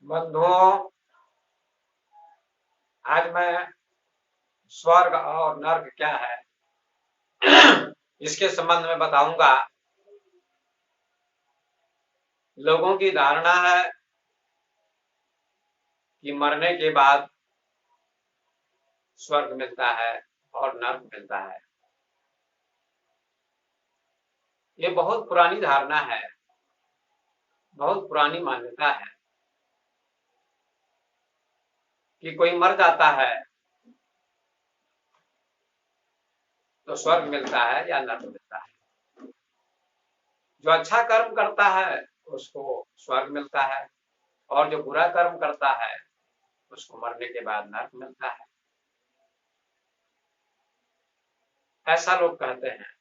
बंधुओं, आज मैं स्वर्ग और नर्क क्या है इसके संबंध में बताऊंगा। लोगों की धारणा है कि मरने के बाद स्वर्ग मिलता है और नर्क मिलता है। ये बहुत पुरानी धारणा है, बहुत पुरानी मान्यता है कि कोई मर जाता है तो स्वर्ग मिलता है या नर्क मिलता है। जो अच्छा कर्म करता है उसको स्वर्ग मिलता है और जो बुरा कर्म करता है उसको मरने के बाद नर्क मिलता है, ऐसा लोग कहते हैं।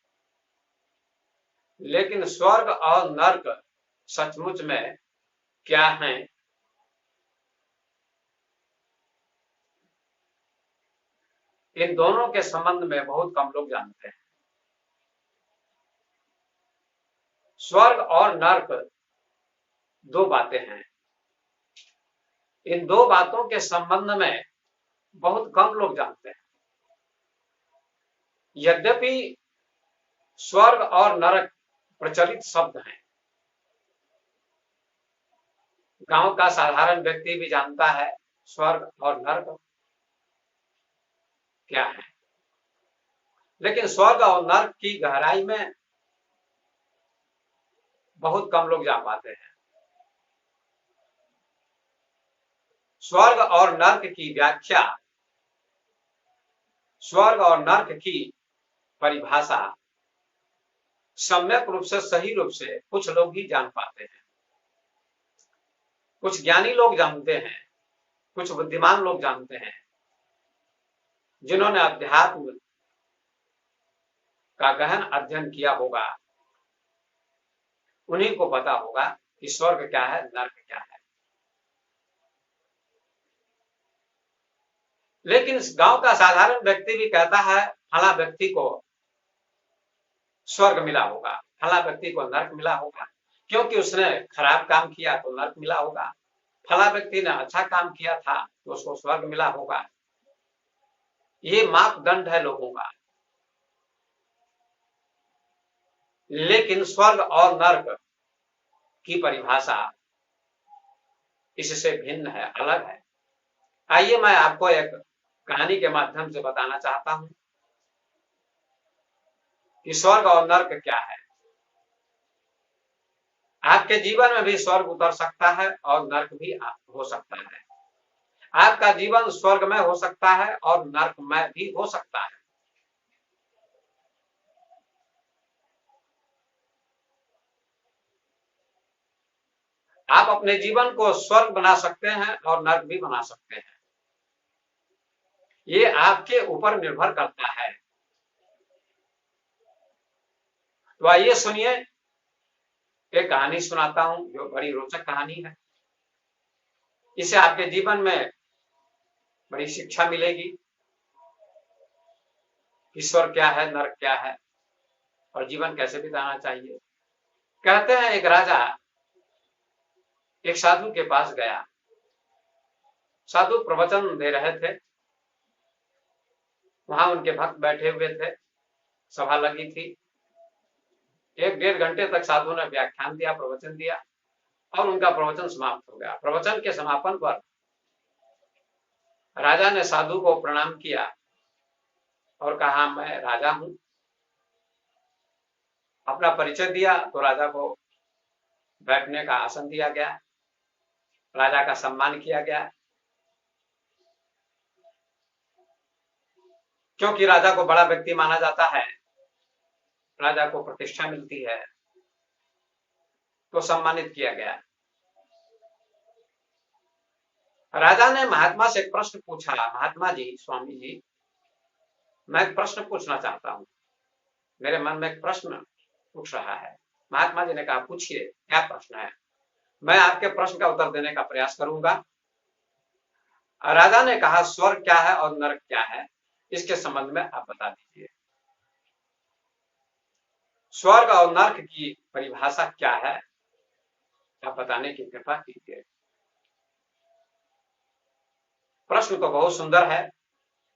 लेकिन स्वर्ग और नर्क सचमुच में क्या है, इन दोनों के संबंध में बहुत कम लोग जानते हैं। स्वर्ग और नर्क दो बातें हैं। इन दो बातों के संबंध में बहुत कम लोग जानते हैं। यद्यपि स्वर्ग और नरक प्रचलित शब्द हैं, गांव का साधारण व्यक्ति भी जानता है स्वर्ग और नर्क क्या है। लेकिन स्वर्ग और नर्क की गहराई में बहुत कम लोग जा पाते हैं। स्वर्ग और नर्क की व्याख्या, स्वर्ग और नर्क की परिभाषा सम्यक रूप से, सही रूप से कुछ लोग ही जान पाते हैं। कुछ ज्ञानी लोग जानते हैं, कुछ बुद्धिमान लोग जानते हैं, जिन्होंने अध्यात्म का गहन अध्ययन किया होगा। उन्हीं को पता होगा कि स्वर्ग क्या है, नर्क क्या है। लेकिन गांव का साधारण व्यक्ति भी कहता है फला व्यक्ति को स्वर्ग मिला होगा, फला व्यक्ति को नर्क मिला होगा, क्योंकि उसने खराब काम किया तो नर्क मिला होगा, फला व्यक्ति ने अच्छा काम किया था तो उसको स्वर्ग मिला होगा। ये मापदंड है लोगों का। लेकिन स्वर्ग और नर्क की परिभाषा इससे भिन्न है, अलग है। आइए मैं आपको एक कहानी के माध्यम से बताना चाहता हूं कि स्वर्ग और नर्क क्या है। आपके जीवन में भी स्वर्ग उतर सकता है और नर्क भी हो सकता है। आपका जीवन स्वर्ग में हो सकता है और नर्क में भी हो सकता है। आप अपने जीवन को स्वर्ग बना सकते हैं और नर्क भी बना सकते हैं। ये आपके ऊपर निर्भर करता है। तो आइए सुनिए, एक कहानी सुनाता हूं जो बड़ी रोचक कहानी है। इससे आपके जीवन में बड़ी शिक्षा मिलेगी। ईश्वर क्या है, नर्क क्या है और जीवन कैसे बिताना चाहिए। कहते हैं एक राजा एक साधु के पास गया। साधु प्रवचन दे रहे थे, वहां उनके भक्त बैठे हुए थे, सभा लगी थी। 1-1.5 घंटे तक साधु ने व्याख्यान दिया, प्रवचन दिया और उनका प्रवचन समाप्त हो गया। प्रवचन के समापन पर राजा ने साधु को प्रणाम किया और कहा मैं राजा हूं। अपना परिचय दिया तो राजा को बैठने का आसन दिया गया, राजा का सम्मान किया गया, क्योंकि राजा को बड़ा व्यक्ति माना जाता है, राजा को प्रतिष्ठा मिलती है, तो सम्मानित किया गया। राजा ने महात्मा से एक प्रश्न पूछा, महात्मा जी, स्वामी जी, मैं एक प्रश्न पूछना चाहता हूं, मेरे मन में एक प्रश्न उठ रहा है। महात्मा जी ने कहा पूछिए, क्या प्रश्न है। मैं आपके प्रश्न का उत्तर देने का प्रयास करूंगा। राजा ने कहा स्वर्ग क्या है और नरक क्या है, इसके संबंध में आप बता दीजिए। स्वर्ग और नर्क की परिभाषा क्या है, आप बताने की कृपा कीजिए। प्रश्न तो बहुत सुंदर है।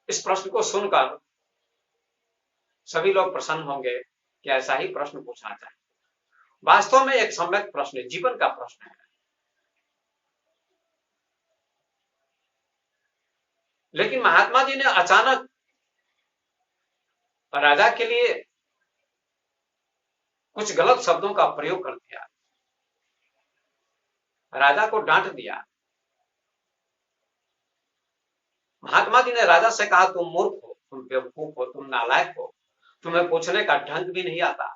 इस प्रश्न को सुनकर सभी लोग प्रसन्न होंगे कि ऐसा ही प्रश्न पूछना चाहिए। वास्तव में एक सम्यक प्रश्न, जीवन का प्रश्न है। लेकिन महात्मा जी ने अचानक राजा के लिए कुछ गलत शब्दों का प्रयोग कर दिया, राजा को डांट दिया। महात्मा जी ने राजा से कहा, तुम मूर्ख हो, तुम बेवकूफ हो, तुम नालायक हो, तुम्हें पूछने का ढंग भी नहीं आता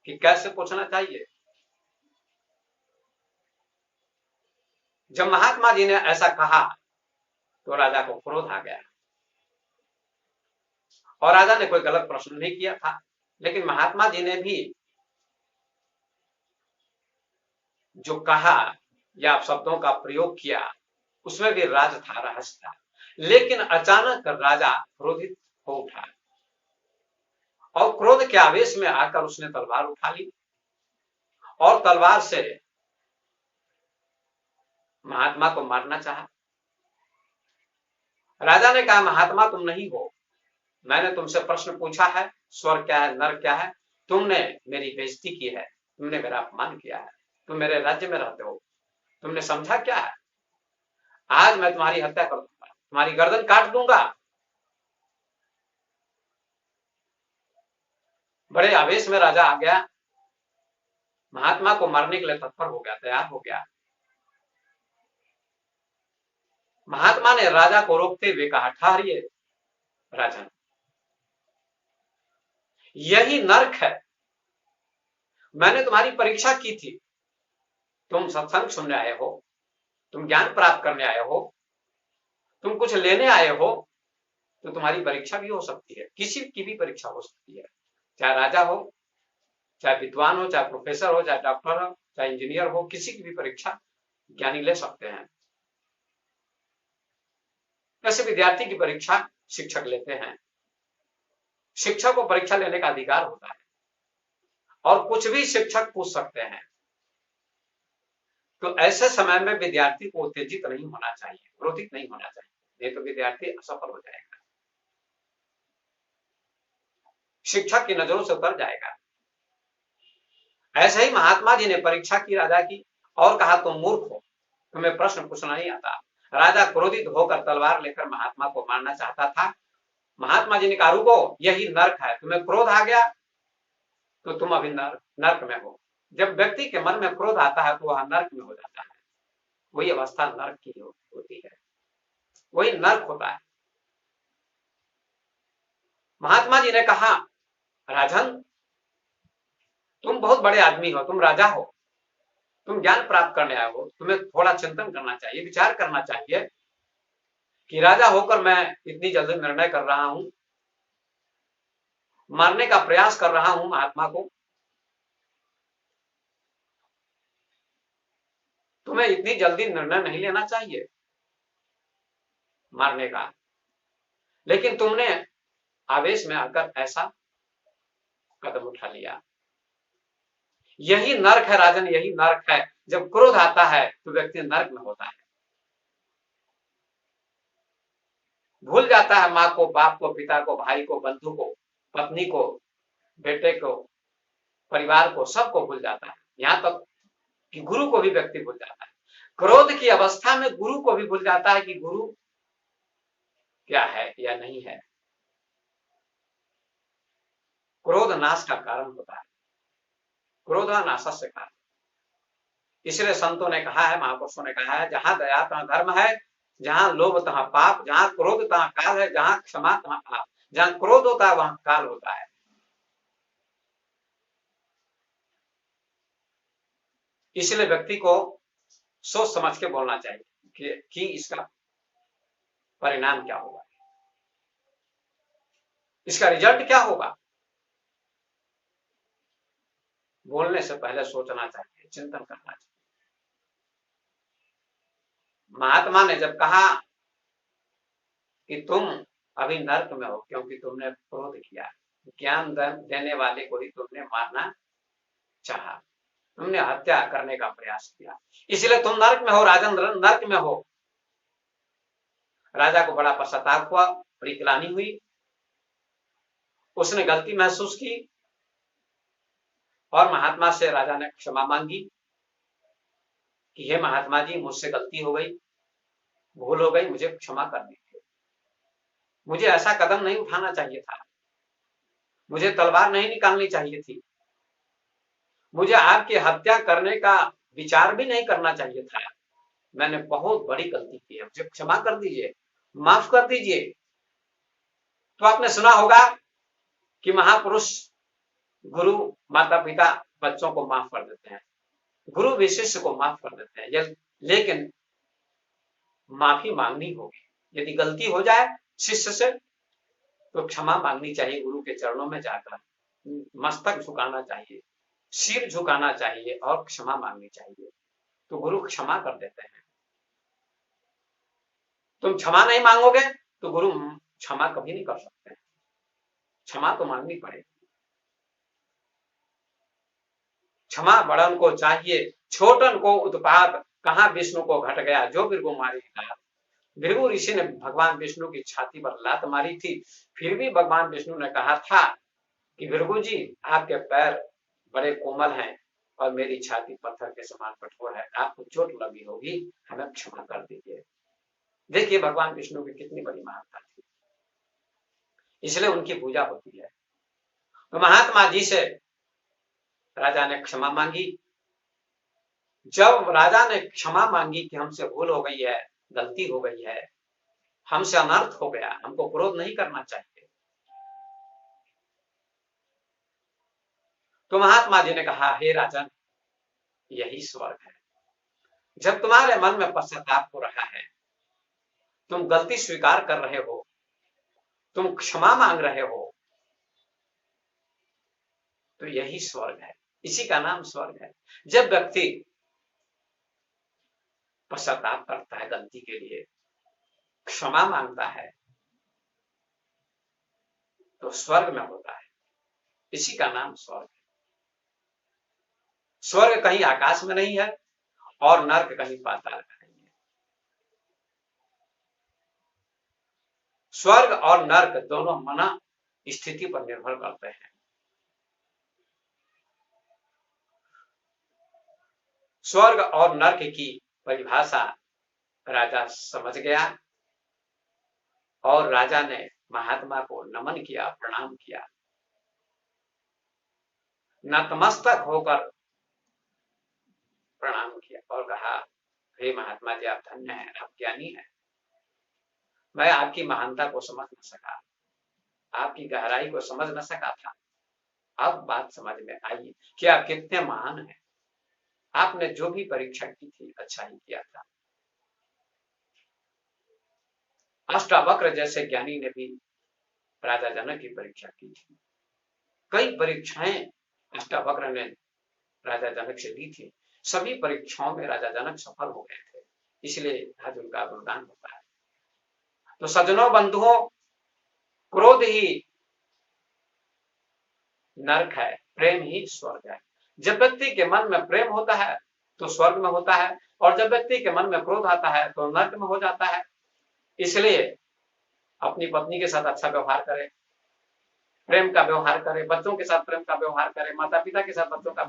कि कैसे पूछना चाहिए। जब महात्मा जी ने ऐसा कहा तो राजा को क्रोध आ गया, और राजा ने कोई गलत प्रश्न नहीं किया था, लेकिन महात्मा जी ने भी जो कहा या शब्दों का प्रयोग किया उसमें भी राज था, रहस्य था। लेकिन अचानक राजा क्रोधित हो उठा और क्रोध के आवेश में आकर उसने तलवार उठा ली और तलवार से महात्मा को मारना चाहा। राजा ने कहा, महात्मा तुम नहीं हो, मैंने तुमसे प्रश्न पूछा है, स्वर्ग क्या है, नरक क्या है, तुमने मेरी बेइज्जती की है, तुमने मेरा अपमान किया है, तुम मेरे राज्य में रहते हो, तुमने समझा क्या है? आज मैं तुम्हारी हत्या कर दूंगा, तुम्हारी गर्दन काट दूंगा। बड़े आवेश में राजा आ गया, महात्मा को मारने के लिए तत्पर हो गया, तैयार हो गया। महात्मा ने राजा को रोकते हुए कहा, ठहरिए राजन, यही नरक है। मैंने तुम्हारी परीक्षा की थी, तुम सत्संग सुनने आए हो, तुम ज्ञान प्राप्त करने आए हो, तुम कुछ लेने आए हो, तो तुम्हारी परीक्षा भी हो सकती है, किसी की भी परीक्षा हो सकती है, चाहे राजा हो, चाहे विद्वान हो, चाहे प्रोफेसर हो, चाहे डॉक्टर हो, चाहे इंजीनियर हो, किसी की भी परीक्षा ज्ञानी ले सकते हैं। ऐसे विद्यार्थी की परीक्षा शिक्षक लेते हैं। शिक्षक को परीक्षा लेने का अधिकार होता है और कुछ भी शिक्षक पूछ सकते हैं। तो ऐसे समय में विद्यार्थी को उत्तेजित नहीं होना चाहिए, क्रोधित नहीं होना चाहिए, नहीं तो विद्यार्थी असफल हो जाएगा, शिक्षक की नजरों से उतर जाएगा। ऐसे ही महात्मा जी ने परीक्षा की राजा की और कहा, तुम मूर्ख हो, तुम्हें प्रश्न पूछना नहीं आता। राजा क्रोधित होकर तलवार लेकर महात्मा को मारना चाहता था। महात्मा जी ने कहा, रुको, यही नरक है, तुम्हें क्रोध आ गया तो तुम अभी नरक में हो। जब व्यक्ति के मन में क्रोध आता है तो वह नरक में हो जाता है, वही अवस्था नरक की होती है, वही नरक होता है। महात्मा जी ने कहा, राजन तुम बहुत बड़े आदमी हो, तुम राजा हो, तुम ज्ञान प्राप्त करने आए हो, तुम्हें थोड़ा चिंतन करना चाहिए, विचार करना चाहिए कि राजा होकर मैं इतनी जल्दी निर्णय कर रहा हूं, मारने का प्रयास कर रहा हूं महात्मा को, तुम्हें इतनी जल्दी निर्णय नहीं लेना चाहिए मारने का, लेकिन तुमने आवेश में आकर ऐसा कदम उठा लिया। यही नरक है राजन, यही नरक है। जब क्रोध आता है तो व्यक्ति नरक में होता है, भूल जाता है माँ को, बाप को, पिता को, भाई को, बंधु को, पत्नी को, बेटे को, परिवार को, सबको भूल जाता है, यहाँ तक कि गुरु को भी व्यक्ति भूल जाता है। क्रोध की अवस्था में गुरु को भी भूल जाता है कि गुरु क्या है या नहीं है। क्रोध नाश का कारण होता है, क्रोध नाश से कारण। इसलिए संतों ने कहा है, महापुरुषों ने कहा है, जहां दया तहां धर्म है, जहां लोभ तहां पाप, जहां क्रोध तहां काल है, जहां क्षमा तहां पाप। जहां क्रोध होता है वहां काल होता है। इसलिए व्यक्ति को सोच समझ के बोलना चाहिए कि इसका परिणाम क्या होगा, इसका रिजल्ट क्या होगा। बोलने से पहले सोचना चाहिए, चिंतन करना चाहिए। महात्मा ने जब कहा कि तुम अभी नरक में हो क्योंकि तुमने क्रोध किया, ज्ञान देने वाले को ही तुमने मारना चाहा, तुमने हत्या करने का प्रयास किया, इसलिए तुम नरक में हो राजन, नरक में हो। राजा को बड़ा पश्चाताप हुआ, बड़ी ग्लानि हुई, उसने गलती महसूस की और महात्मा से राजा ने क्षमा मांगी कि हे महात्मा जी, मुझसे गलती हो गई, भूल हो गई, मुझे क्षमा कर दीजिए। मुझे ऐसा कदम नहीं उठाना चाहिए था, मुझे तलवार नहीं निकालनी चाहिए थी, मुझे आपकी हत्या करने का विचार भी नहीं करना चाहिए था। मैंने बहुत बड़ी गलती की है, मुझे क्षमा कर दीजिए, माफ कर दीजिए। तो आपने सुना होगा कि महापुरुष, गुरु, माता पिता बच्चों को माफ कर देते हैं, गुरु भी शिष्य को माफ कर देते हैं, लेकिन माफी मांगनी होगी। यदि गलती हो जाए शिष्य से तो क्षमा मांगनी चाहिए, गुरु के चरणों में जाकर मस्तक झुकाना चाहिए, सिर झुकाना चाहिए और क्षमा मांगनी चाहिए, तो गुरु क्षमा कर देते हैं। तुम क्षमा नहीं मांगोगे तो गुरु क्षमा कभी नहीं कर सकते, क्षमा तो मांगनी पड़ेगी। क्षमा बड़न को चाहिए, छोटन को उत्पात, कहां विष्णु को घट गया जो भृगु मारी लात। भृगु ऋषि ने भगवान विष्णु की छाती पर लात मारी थी, फिर भी भगवान विष्णु ने कहा था कि भृगु जी, आपके पैर बड़े कोमल हैं और मेरी छाती पत्थर के समान कठोर है, आपको चोट लगी होगी, हमें क्षमा कर दीजिए। देखिए भगवान विष्णु की कितनी बड़ी महानता थी, इसलिए उनकी पूजा होती है। तो महात्मा जी से राजा ने क्षमा मांगी। जब राजा ने क्षमा मांगी कि हमसे भूल हो गई है, गलती हो गई है, हमसे अनर्थ हो गया, हमको क्रोध नहीं करना चाहिए, तो महात्मा जी ने कहा, हे राजन, यही स्वर्ग है। जब तुम्हारे मन में पश्चाताप हो रहा है, तुम गलती स्वीकार कर रहे हो, तुम क्षमा मांग रहे हो, तो यही स्वर्ग है, इसी का नाम स्वर्ग है। जब व्यक्ति पश्चाताप करता है गलती के लिए, क्षमा मांगता है, तो स्वर्ग में होता है, इसी का नाम स्वर्ग है। स्वर्ग कहीं आकाश में नहीं है और नर्क कहीं पाताल में नहीं है। स्वर्ग और नर्क दोनों मना स्थिति पर निर्भर करते हैं। स्वर्ग और नर्क की परिभाषा राजा समझ गया और राजा ने महात्मा को नमन किया, प्रणाम किया, नतमस्तक होकर प्रणाम किया और कहा, हे महात्मा जी, आप धन्य हैं, आप ज्ञानी हैं, मैं आपकी महानता को समझ न सका, आपकी गहराई को समझ न सका था, अब बात समझ में आई कि आप कितने महान हैं, आपने जो भी परीक्षा की थी अच्छा ही किया था। अष्टावक्र जैसे ज्ञानी ने भी राजा जनक की परीक्षा की थी, कई परीक्षाएं अष्टावक्र ने राजा जनक से ली थी, सभी परीक्षाओं में राजा जनक सफल हो गए थे, इसलिए आज उनका गुणगान होता है। तो सज्जनों, बंधुओं, क्रोध ही नरक है, प्रेम ही स्वर्ग है। जब व्यक्ति के मन में प्रेम होता है तो स्वर्ग में होता है, और जब व्यक्ति के मन में क्रोध आता है तो नरक में हो जाता है। इसलिए अपनी पत्नी के साथ अच्छा व्यवहार करें, प्रेम का व्यवहार करें, बच्चों के साथ प्रेम का व्यवहार करें, माता पिता के साथ बच्चों का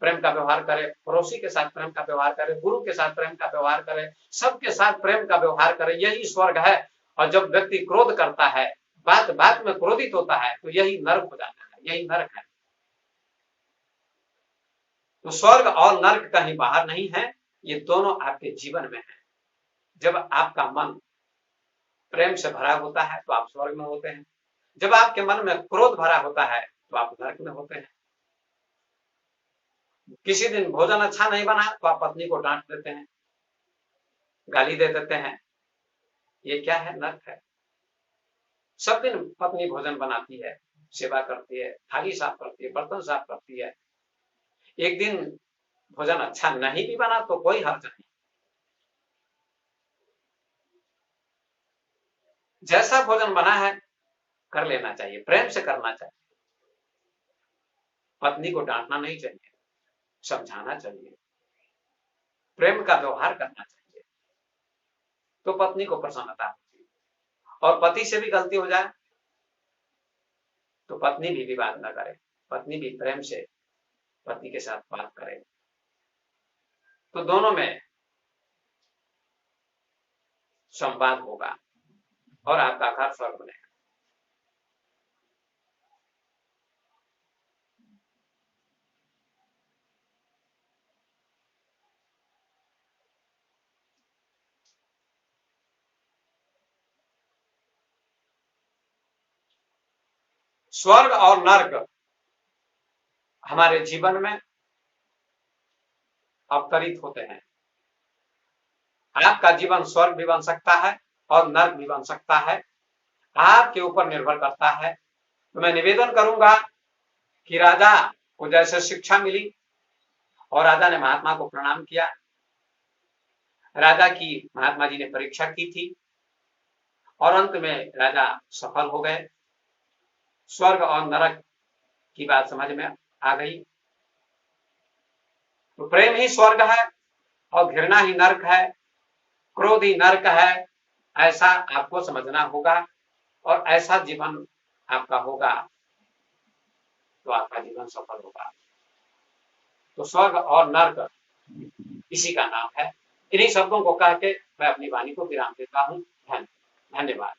प्रेम का व्यवहार करें, पड़ोसी के साथ प्रेम का व्यवहार करें, गुरु के साथ प्रेम का व्यवहार करें, सबके साथ प्रेम का व्यवहार करें, यही स्वर्ग है। और जब व्यक्ति क्रोध करता है, बात बात में क्रोधित होता है, तो यही नरक हो जाता है, यही नरक है। तो स्वर्ग और नरक कहीं बाहर नहीं है, ये दोनों आपके जीवन में है। जब आपका मन प्रेम से भरा होता है तो आप स्वर्ग में होते हैं, जब आपके मन में क्रोध भरा होता है तो आप नरक में होते हैं। किसी दिन भोजन अच्छा नहीं बना तो आप पत्नी को डांट देते हैं, गाली दे देते हैं, ये क्या है? नरक है। सब दिन पत्नी भोजन बनाती है, सेवा करती है, थाली साफ करती है, बर्तन साफ करती है, एक दिन भोजन अच्छा नहीं भी बना तो कोई हर्ज नहीं, जैसा भोजन बना है कर लेना चाहिए, प्रेम से करना चाहिए, पत्नी को डांटना नहीं चाहिए, समझाना चाहिए, प्रेम का व्यवहार करना चाहिए, तो पत्नी को प्रसन्नता होती है। और पति से भी गलती हो जाए तो पत्नी भी विवाद न करे, पत्नी भी प्रेम से पति के साथ बात करे, तो दोनों में संवाद होगा और आपका घर स्वर्ग बनेगा। स्वर्ग और नर्क हमारे जीवन में अवतरित होते हैं। आपका जीवन स्वर्ग भी बन सकता है और नर्क भी बन सकता है, आपके ऊपर निर्भर करता है। तो मैं निवेदन करूंगा कि राजा को जैसे शिक्षा मिली और राजा ने महात्मा को प्रणाम किया, राजा की महात्मा जी ने परीक्षा की थी और अंत में राजा सफल हो गए। स्वर्ग और नरक की बात समझ में आ गई। तो प्रेम ही स्वर्ग है और घृणा ही नरक है, क्रोध ही नरक है, ऐसा आपको समझना होगा और ऐसा जीवन आपका होगा तो आपका जीवन सफल होगा। तो स्वर्ग और नर्क इसी का नाम है। इन्हीं शब्दों को कह के मैं अपनी वाणी को विराम देता हूं। धन्यवाद।